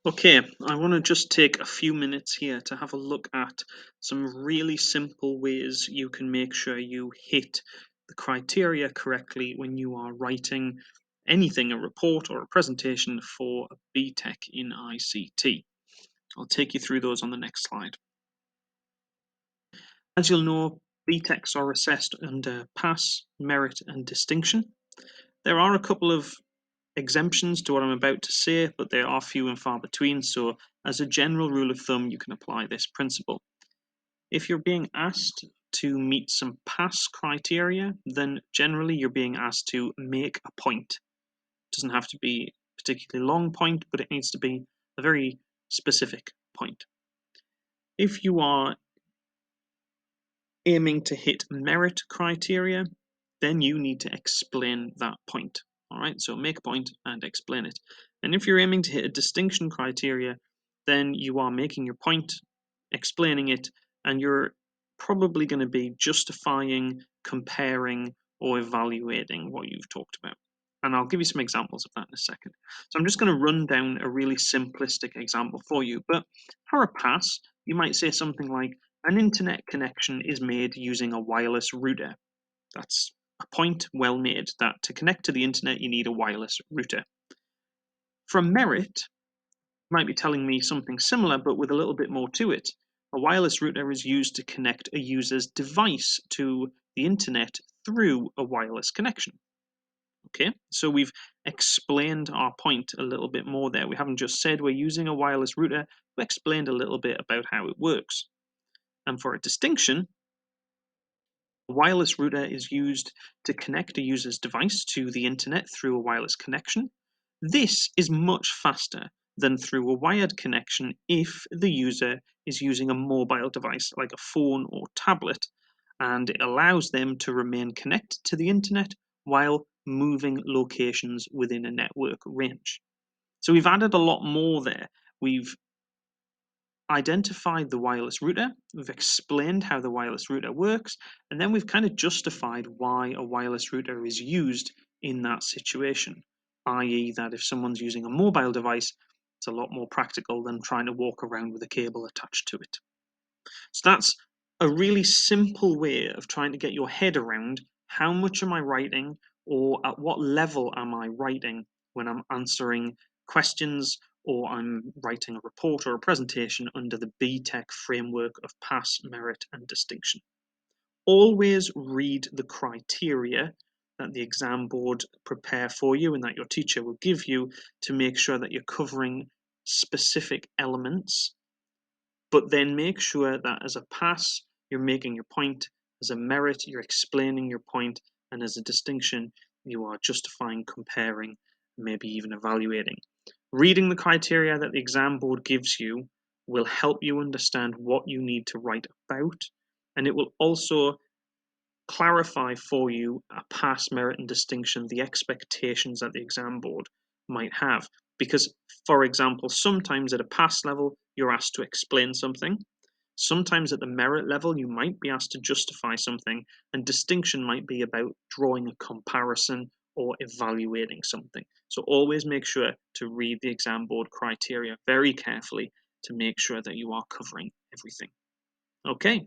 Okay, I want to just take a few minutes here to have a look at some really simple ways you can make sure you hit the criteria correctly when you are writing anything, a report or a presentation for a BTEC in ICT. I'll take you through those on the next slide. As you'll know, BTECs are assessed under pass, merit, and distinction. There are a couple of exemptions to what I'm about to say, but they are few and far between, so as a general rule of thumb, you can apply this principle. If you're being asked to meet some pass criteria, then generally you're being asked to make a point. It doesn't have to be a particularly long point, but it needs to be a very specific point. If you are aiming to hit merit criteria, then you need to explain that point. All right, so make a point and explain it. And if you're aiming to hit a distinction criteria, then you are making your point, explaining it, and you're probably going to be justifying, comparing, or evaluating what you've talked about. And I'll give you some examples of that in a second. So I'm just going to run down a really simplistic example for you. But for a pass, you might say something like, an internet connection is made using a wireless router. That's a point well made, that to connect to the internet you need a wireless router. From merit, you might be telling me something similar but with a little bit more to it. A wireless router is used to connect a user's device to the internet through a wireless connection. Okay, so we've explained our point a little bit more there. We haven't just said we're using a wireless router, we explained a little bit about how it works. And for a distinction, a wireless router is used to connect a user's device to the internet through a wireless connection. This is much faster than through a wired connection if the user is using a mobile device like a phone or tablet, and it allows them to remain connected to the internet while moving locations within a network range. So we've added a lot more there. We've identified the wireless router, we've explained how the wireless router works, and then we've kind of justified why a wireless router is used in that situation, i.e., that if someone's using a mobile device, it's a lot more practical than trying to walk around with a cable attached to it. So that's a really simple way of trying to get your head around how much am I writing or at what level am I writing when I'm answering questions or I'm writing a report or a presentation under the BTEC framework of pass, merit, and distinction. Always read the criteria that the exam board prepare for you and that your teacher will give you to make sure that you're covering specific elements, but then make sure that as a pass, you're making your point, as a merit, you're explaining your point, and as a distinction, you are justifying, comparing, maybe even evaluating. Reading the criteria that the exam board gives you will help you understand what you need to write about, and it will also clarify for you a pass, merit, and distinction, the expectations that the exam board might have. Because, for example, sometimes at a pass level, you're asked to explain something. Sometimes at the merit level, you might be asked to justify something, and distinction might be about drawing a comparison or evaluating something. So always make sure to read the exam board criteria very carefully to make sure that you are covering everything. Okay.